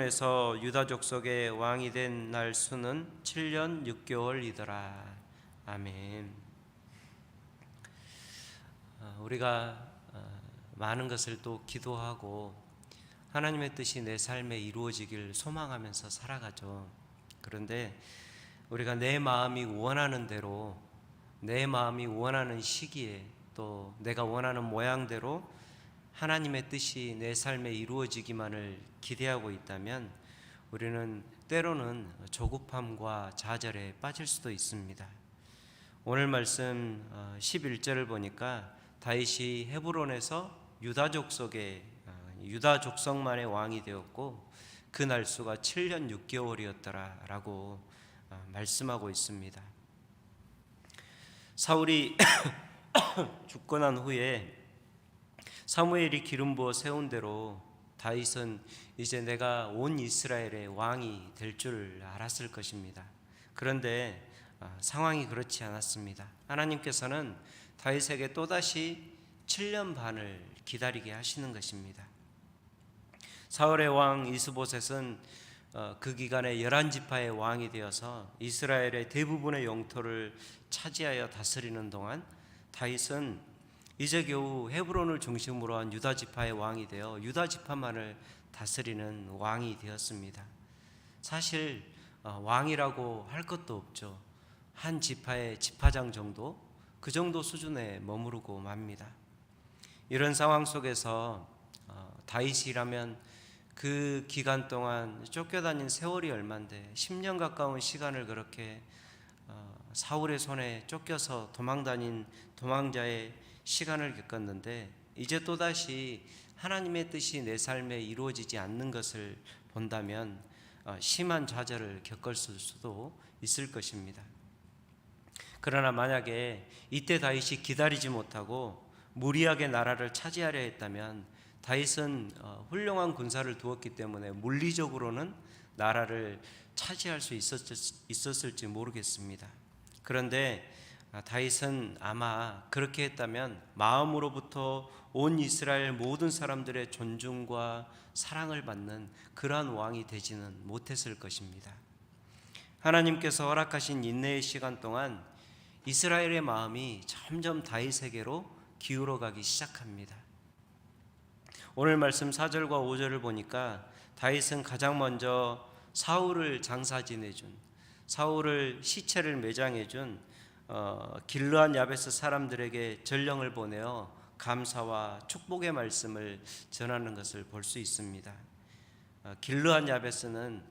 에서 유다 족속의 왕이 된 날 수는 7년 6개월이더라. 아멘. 우리가 많은 것을 또 기도하고 하나님의 뜻이 내 삶에 이루어지길 소망하면서 살아가죠. 그런데 우리가 내 마음이 원하는 대로, 내 마음이 원하는 시기에, 또 내가 원하는 모양대로 하나님의 뜻이 내 삶에 이루어지기만을 기대하고 있다면 우리는 때로는 조급함과 좌절에 빠질 수도 있습니다. 오늘 말씀 11절을 보니까 다윗이 헤브론에서 유다 족속만의 왕이 되었고 그 날수가 7년 6개월이었더라라고 말씀하고 있습니다. 사울이 죽고 난 후에 사무엘이 기름 부어 세운 대로 다윗은 이제 내가 온 이스라엘의 왕이 될 줄 알았을 것입니다. 그런데 상황이 그렇지 않았습니다. 하나님께서는 다윗에게 또다시 7년 반을 기다리게 하시는 것입니다. 사울의 왕 이스보셋은 그 기간에 11지파의 왕이 되어서 이스라엘의 대부분의 영토를 차지하여 다스리는 동안 다윗은 이제 겨우 헤브론을 중심으로 한 유다 지파의 왕이 되어 유다 지파만을 다스리는 왕이 되었습니다. 사실 왕이라고 할 것도 없죠. 한 지파의 지파장 정도, 그 정도 수준에 머무르고 맙니다. 이런 상황 속에서 다윗이라면 그 기간 동안 쫓겨다닌 세월이 얼만데 10년 가까운 시간을 그렇게 사울의 손에 쫓겨서 도망다닌 도망자의 시간을 겪었는데 이제 또다시 하나님의 뜻이 내 삶에 이루어지지 않는 것을 본다면 심한 좌절을 겪을 수도 있을 것입니다. 그러나 만약에 이때 다윗이 기다리지 못하고 무리하게 나라를 차지하려 했다면 다윗은 훌륭한 군사를 두었기 때문에 물리적으로는 나라를 차지할 수 있었을지 모르겠습니다. 그런데 다윗은 아마 그렇게 했다면 마음으로부터 온 이스라엘 모든 사람들의 존중과 사랑을 받는 그러한 왕이 되지는 못했을 것입니다. 하나님께서 허락하신 인내의 시간 동안 이스라엘의 마음이 점점 다윗에게로 기울어가기 시작합니다. 오늘 말씀 4절과 5절을 보니까 다윗은 가장 먼저 사울을 장사 지내준, 사울을 시체를 매장해준 길르앗 야베스 사람들에게 전령을 보내어 감사와 축복의 말씀을 전하는 것을 볼 수 있습니다. 길르앗 야베스는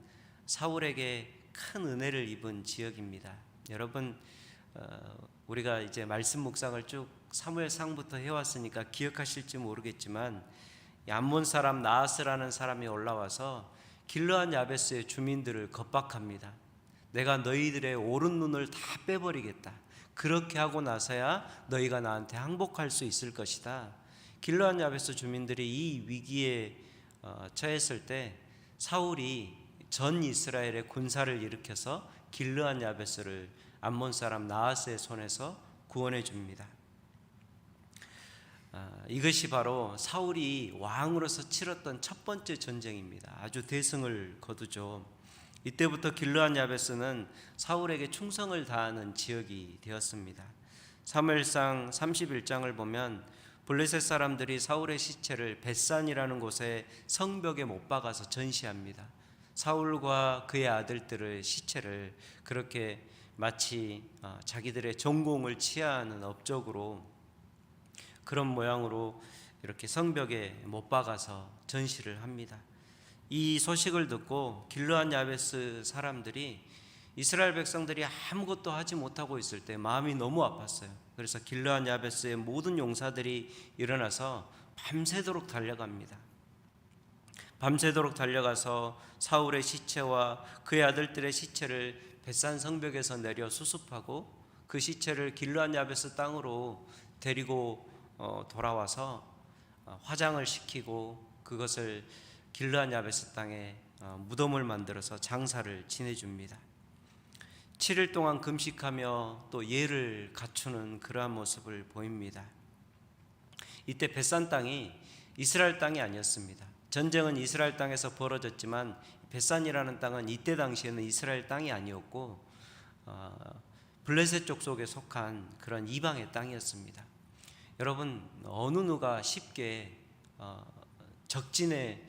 사울에게 큰 은혜를 입은 지역입니다. 여러분, 우리가 이제 말씀 묵상을 쭉 사무엘상부터 해왔으니까 기억하실지 모르겠지만 암몬 사람 나하스라는 사람이 올라와서 길르앗 야베스의 주민들을 겁박합니다. 내가 너희들의 오른 눈을 다 빼버리겠다. 그렇게 하고 나서야 너희가 나한테 항복할 수 있을 것이다. 길르앗 야베스 주민들이 이 위기에 처했을 때 사울이 전 이스라엘의 군사를 일으켜서 길르앗 야베스를 암몬 사람 나하스의 손에서 구원해 줍니다. 이것이 바로 사울이 왕으로서 치렀던 첫 번째 전쟁입니다. 아주 대승을 거두죠. 이때부터 길르앗 야베스는 사울에게 충성을 다하는 지역이 되었습니다. 사무엘상 31장을 보면 블레셋 사람들이 사울의 시체를 벳산이라는 곳에 성벽에 못 박아서 전시합니다. 사울과 그의 아들들의 시체를 그렇게 마치 자기들의 전공을 치하하는 업적으로 그런 모양으로 이렇게 성벽에 못 박아서 전시를 합니다. 이 소식을 듣고 길르앗 야베스 사람들이 이스라엘 백성들이 아무것도 하지 못하고 있을 때 마음이 너무 아팠어요. 그래서 길르앗 야베스의 모든 용사들이 일어나서 밤새도록 달려갑니다. 밤새도록 달려가서 사울의 시체와 그의 아들들의 시체를 벳산 성벽에서 내려 수습하고 그 시체를 길르앗 야베스 땅으로 데리고 돌아와서 화장을 시키고 그것을 길르앗 야베스 땅에 무덤을 만들어서 장사를 지내줍니다. 7일 동안 금식하며 또 예를 갖추는 그러한 모습을 보입니다. 이때 벳산 땅이 이스라엘 땅이 아니었습니다. 전쟁은 이스라엘 땅에서 벌어졌지만 벳산이라는 땅은 이때 당시에는 이스라엘 땅이 아니었고 블레셋 족속에 속한 그런 이방의 땅이었습니다. 여러분, 어느 누가 쉽게 적진에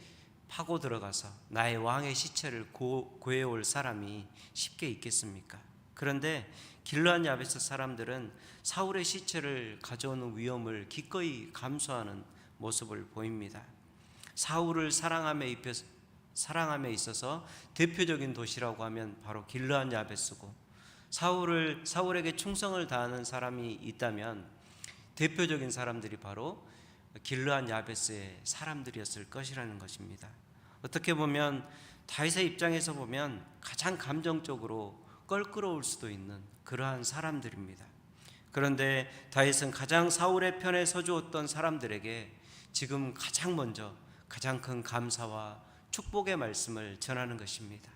파고 들어가서 나의 왕의 시체를 구해올 사람이 쉽게 있겠습니까? 그런데 길르앗 야베스 사람들은 사울의 시체를 가져오는 위험을 기꺼이 감수하는 모습을 보입니다. 사울을 사랑함에 있어서 대표적인 도시라고 하면 바로 길르앗 야베스고, 사울에게 충성을 다하는 사람이 있다면 대표적인 사람들이 바로 길르앗 야베스의 사람들이었을 것이라는 것입니다. 어떻게 보면 다윗의 입장에서 보면 가장 감정적으로 껄끄러울 수도 있는 그러한 사람들입니다. 그런데 다윗은 가장 사울의 편에 서주었던 사람들에게 지금 가장 먼저 가장 큰 감사와 축복의 말씀을 전하는 것입니다.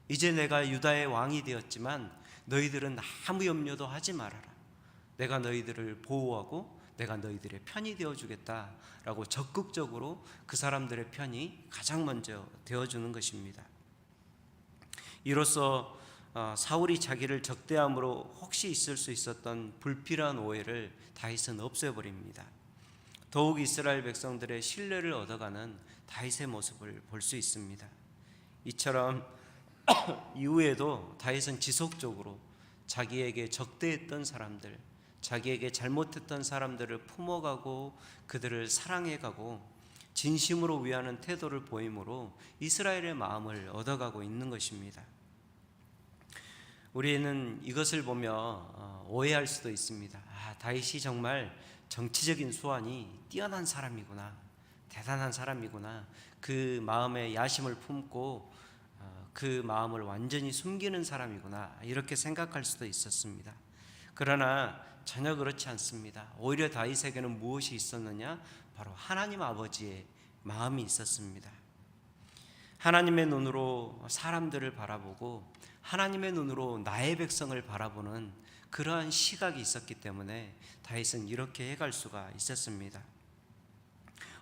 이제 내가 유다의 왕이 되었지만 너희들은 아무 염려도 하지 말아라. 내가 너희들을 보호하고 내가 너희들의 편이 되어주겠다라고 적극적으로 그 사람들의 편이 가장 먼저 되어주는 것입니다. 이로써 사울이 자기를 적대함으로 혹시 있을 수 있었던 불필요한 오해를 다윗은 없애버립니다. 더욱 이스라엘 백성들의 신뢰를 얻어가는 다윗의 모습을 볼 수 있습니다. 이처럼 이후에도 다윗은 지속적으로 자기에게 적대했던 사람들, 자기에게 잘못했던 사람들을 품어가고 그들을 사랑해가고 진심으로 위하는 태도를 보임으로 이스라엘의 마음을 얻어가고 있는 것입니다. 우리는 이것을 보며 오해할 수도 있습니다. 다윗이 정말 정치적인 수완이 뛰어난 사람이구나, 대단한 사람이구나, 그 마음에 야심을 품고 그 마음을 완전히 숨기는 사람이구나, 이렇게 생각할 수도 있었습니다. 그러나 전혀 그렇지 않습니다. 오히려 다윗에게는 무엇이 있었느냐? 바로 하나님 아버지의 마음이 있었습니다. 하나님의 눈으로 사람들을 바라보고 하나님의 눈으로 나의 백성을 바라보는 그러한 시각이 있었기 때문에 다윗은 이렇게 해갈 수가 있었습니다.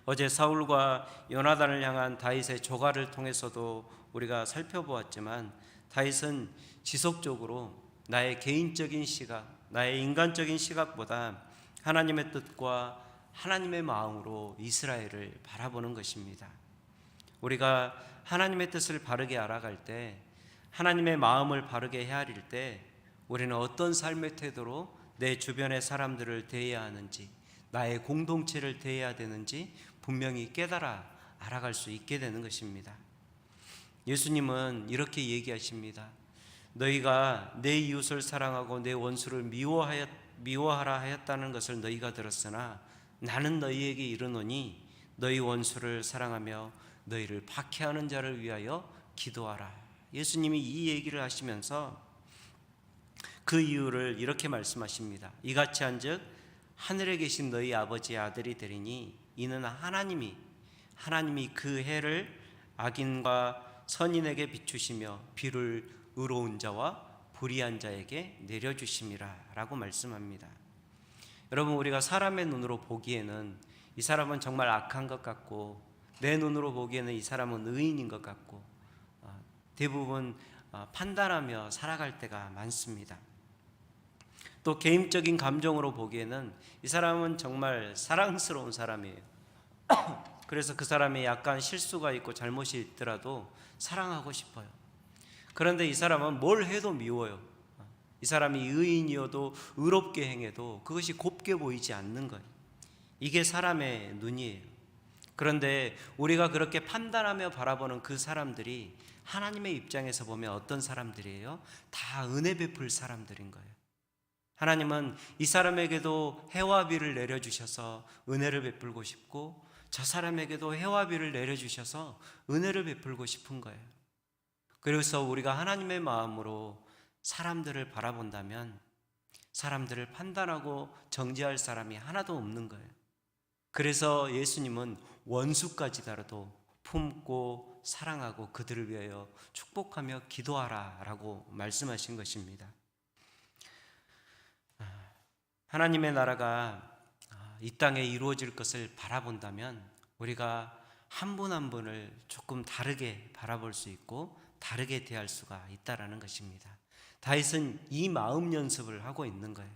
어제 사울과 요나단을 향한 다윗의 조가를 통해서도 우리가 살펴보았지만 다윗은 지속적으로 나의 개인적인 시각, 나의 인간적인 시각보다 하나님의 뜻과 하나님의 마음으로 이스라엘을 바라보는 것입니다. 우리가 하나님의 뜻을 바르게 알아갈 때, 하나님의 마음을 바르게 헤아릴 때 우리는 어떤 삶의 태도로 내 주변의 사람들을 대해야 하는지, 나의 공동체를 대해야 되는지 분명히 깨달아 알아갈 수 있게 되는 것입니다. 예수님은 이렇게 얘기하십니다. 너희가 내 이웃을 사랑하고 내 원수를 미워하라 하였다는 것을 너희가 들었으나 나는 너희에게 이르노니 너희 원수를 사랑하며 너희를 박해하는 자를 위하여 기도하라. 예수님이 이 얘기를 하시면서 그 이유를 이렇게 말씀하십니다. 이같이 한즉 하늘에 계신 너희 아버지의 아들이 되리니 이는 하나님이 그 해를 악인과 선인에게 비추시며 비를 의로운 자와 불의한 자에게 내려주심이라 라고 말씀합니다. 여러분, 우리가 사람의 눈으로 보기에는 이 사람은 정말 악한 것 같고 내 눈으로 보기에는 이 사람은 의인인 것 같고 대부분 판단하며 살아갈 때가 많습니다. 또 개인적인 감정으로 보기에는 이 사람은 정말 사랑스러운 사람이에요. 그래서 그 사람이 약간 실수가 있고 잘못이 있더라도 사랑하고 싶어요. 그런데 이 사람은 뭘 해도 미워요. 이 사람이 의인이어도 의롭게 행해도 그것이 곱게 보이지 않는 거예요. 이게 사람의 눈이에요. 그런데 우리가 그렇게 판단하며 바라보는 그 사람들이 하나님의 입장에서 보면 어떤 사람들이에요? 다 은혜 베풀 사람들인 거예요. 하나님은 이 사람에게도 해와 비를 내려주셔서 은혜를 베풀고 싶고 저 사람에게도 해와 비를 내려주셔서 은혜를 베풀고 싶은 거예요. 그래서 우리가 하나님의 마음으로 사람들을 바라본다면 사람들을 판단하고 정죄할 사람이 하나도 없는 거예요. 그래서 예수님은 원수까지라도 품고 사랑하고 그들을 위하여 축복하며 기도하라 라고 말씀하신 것입니다. 하나님의 나라가 이 땅에 이루어질 것을 바라본다면 우리가 한 분 한 분을 조금 다르게 바라볼 수 있고 다르게 대할 수가 있다라는 것입니다. 다윗은 이 마음 연습을 하고 있는 거예요.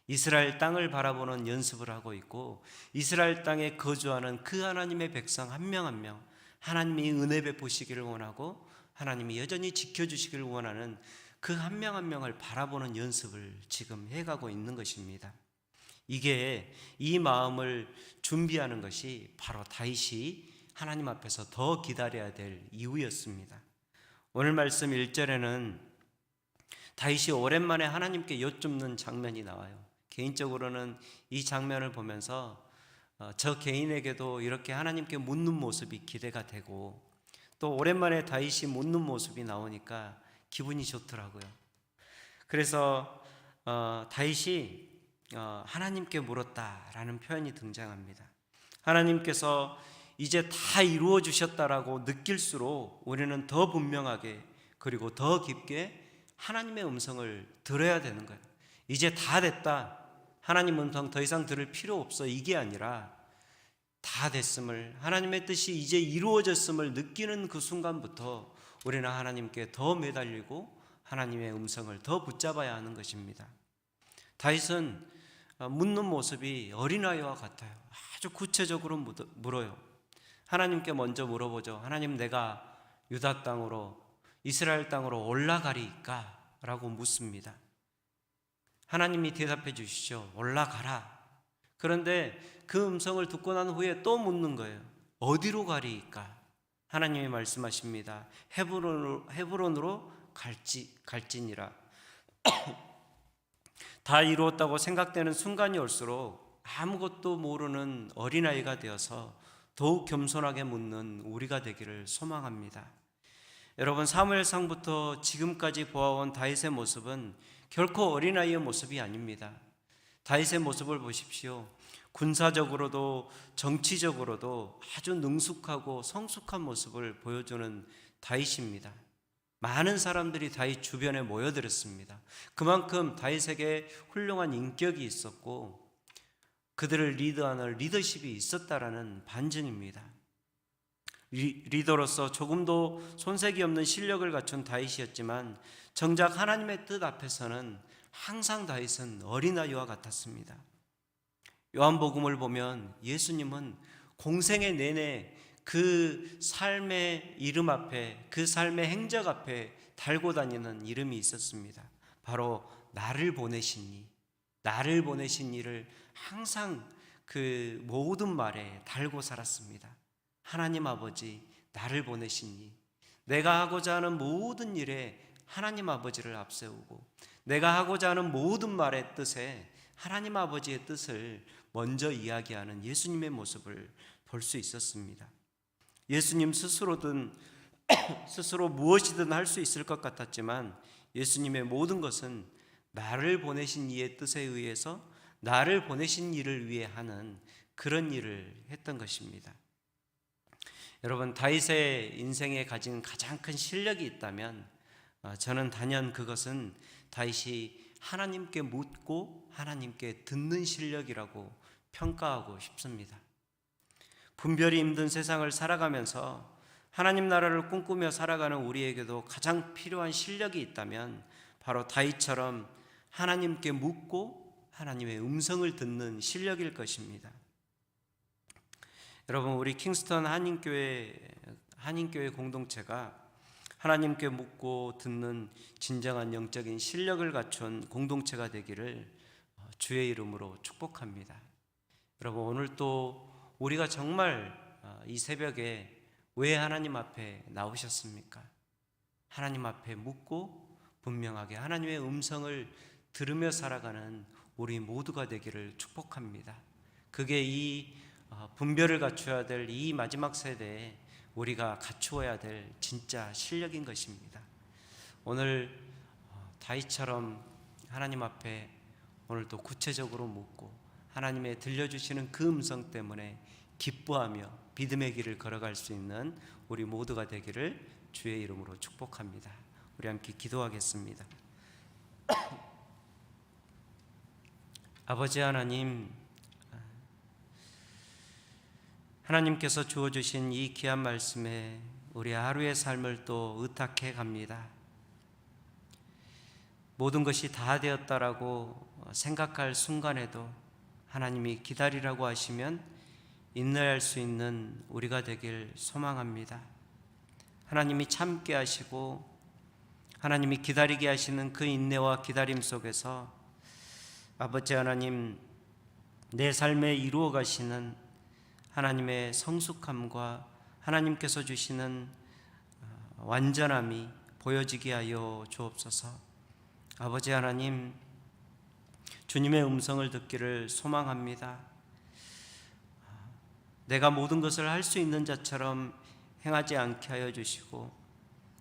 이스라엘 땅을 바라보는 연습을 하고 있고, 이스라엘 땅에 거주하는 그 하나님의 백성 한 명 한 명, 하나님이 은혜 베푸시기를 원하고 하나님이 여전히 지켜주시기를 원하는 그 한 명 한 명을 바라보는 연습을 지금 해가고 있는 것입니다. 이게 이 마음을 준비하는 것이 바로 다윗이 하나님 앞에서 더 기다려야 될 이유였습니다. 오늘 말씀 1절에는 다윗이 오랜만에 하나님께 여쭙는 장면이 나와요. 개인적으로는 이 장면을 보면서 저 개인에게도 이렇게 하나님께 묻는 모습이 기대가 되고, 또 오랜만에 다윗이 묻는 모습이 나오니까 기분이 좋더라고요. 그래서 다윗이 하나님께 물었다라는 표현이 등장합니다. 하나님께서 이제 다 이루어 주셨다라고 느낄수록 우리는 더 분명하게 그리고 더 깊게 하나님의 음성을 들어야 되는 거예요. 이제 다 됐다, 하나님 음성 더 이상 들을 필요 없어, 이게 아니라 다 됐음을, 하나님의 뜻이 이제 이루어졌음을 느끼는 그 순간부터 우리는 하나님께 더 매달리고 하나님의 음성을 더 붙잡아야 하는 것입니다. 다윗은 묻는 모습이 어린아이와 같아요. 아주 구체적으로 물어요. 하나님께 먼저 물어보죠. 하나님, 내가 유다 땅으로, 이스라엘 땅으로 올라가리까? 라고 묻습니다. 하나님이 대답해 주시죠. 올라가라. 그런데 그 음성을 듣고 난 후에 또 묻는 거예요. 어디로 가리까? 하나님이 말씀하십니다. 헤브론으로 갈지니라. 다 이루었다고 생각되는 순간이 올수록 아무것도 모르는 어린아이가 되어서 더욱 겸손하게 묻는 우리가 되기를 소망합니다. 여러분, 사무엘상부터 지금까지 보아온 다윗의 모습은 결코 어린아이의 모습이 아닙니다. 다윗의 모습을 보십시오. 군사적으로도 정치적으로도 아주 능숙하고 성숙한 모습을 보여주는 다윗입니다. 많은 사람들이 다윗 주변에 모여들었습니다. 그만큼 다윗에게 훌륭한 인격이 있었고 그들을 리드하는 리더십이 있었다라는 반증입니다. 리더로서 조금도 손색이 없는 실력을 갖춘 다윗이었지만 정작 하나님의 뜻 앞에서는 항상 다윗은 어린아이와 같았습니다. 요한복음을 보면 예수님은 공생의 내내 그 삶의 이름 앞에, 그 삶의 행적 앞에 달고 다니는 이름이 있었습니다. 바로 나를 보내신 이, 나를 보내신 이를 항상 그 모든 말에 달고 살았습니다. 하나님 아버지, 나를 보내신 이, 내가 하고자 하는 모든 일에 하나님 아버지를 앞세우고 내가 하고자 하는 모든 말의 뜻에 하나님 아버지의 뜻을 먼저 이야기하는 예수님의 모습을 볼 수 있었습니다. 예수님 스스로 무엇이든 할 수 있을 것 같았지만 예수님의 모든 것은 나를 보내신 이의 뜻에 의해서 나를 보내신 이를 위해 하는 그런 일을 했던 것입니다. 여러분, 다윗의 인생에 가진 가장 큰 실력이 있다면 저는 단연 그것은 다윗이 하나님께 묻고 하나님께 듣는 실력이라고 평가하고 싶습니다. 분별이 힘든 세상을 살아가면서 하나님 나라를 꿈꾸며 살아가는 우리에게도 가장 필요한 실력이 있다면 바로 다윗처럼 하나님께 묻고 하나님의 음성을 듣는 실력일 것입니다. 여러분, 우리 킹스턴 한인교회 공동체가 하나님께 묻고 듣는 진정한 영적인 실력을 갖춘 공동체가 되기를 주의 이름으로 축복합니다. 여러분, 오늘 또 우리가 정말 이 새벽에 왜 하나님 앞에 나오셨습니까? 하나님 앞에 묻고 분명하게 하나님의 음성을 들으며 살아가는 우리 모두가 되기를 축복합니다. 그게 이 분별을 갖춰야 될 이 마지막 세대에 우리가 갖추어야 될 진짜 실력인 것입니다. 오늘 다윗처럼 하나님 앞에 오늘도 구체적으로 묻고 하나님의 들려주시는 그 음성 때문에 기뻐하며 믿음의 길을 걸어갈 수 있는 우리 모두가 되기를 주의 이름으로 축복합니다. 우리 함께 기도하겠습니다. 아버지 하나님, 하나님께서 주어주신 이 귀한 말씀에 우리 하루의 삶을 또 의탁해 갑니다. 모든 것이 다 되었다라고 생각할 순간에도 하나님이 기다리라고 하시면 인내할 수 있는 우리가 되길 소망합니다. 하나님이 참게 하시고 하나님이 기다리게 하시는 그 인내와 기다림 속에서 아버지 하나님, 내 삶에 이루어 가시는 하나님의 성숙함과 하나님께서 주시는 완전함이 보여지게 하여 주옵소서. 아버지 하나님, 주님의 음성을 듣기를 소망합니다. 내가 모든 것을 할 수 있는 자처럼 행하지 않게 하여 주시고,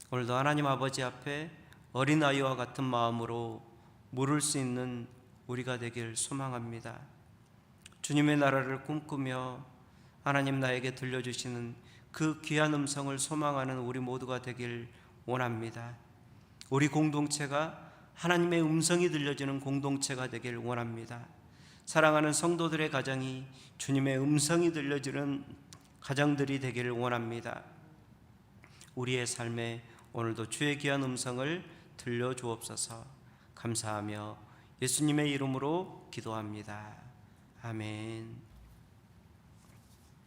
오늘도 하나님 아버지 앞에 어린아이와 같은 마음으로 물을 수 있는 우리가 되길 소망합니다. 주님의 나라를 꿈꾸며 하나님 나에게 들려주시는 그 귀한 음성을 소망하는 우리 모두가 되길 원합니다. 우리 공동체가 하나님의 음성이 들려주는 공동체가 되길 원합니다. 사랑하는 성도들의 가정이 주님의 음성이 들려주는 가정들이 되기를 원합니다. 우리의 삶에 오늘도 주의 귀한 음성을 들려주옵소서. 감사하며 예수님의 이름으로 기도합니다. 아멘.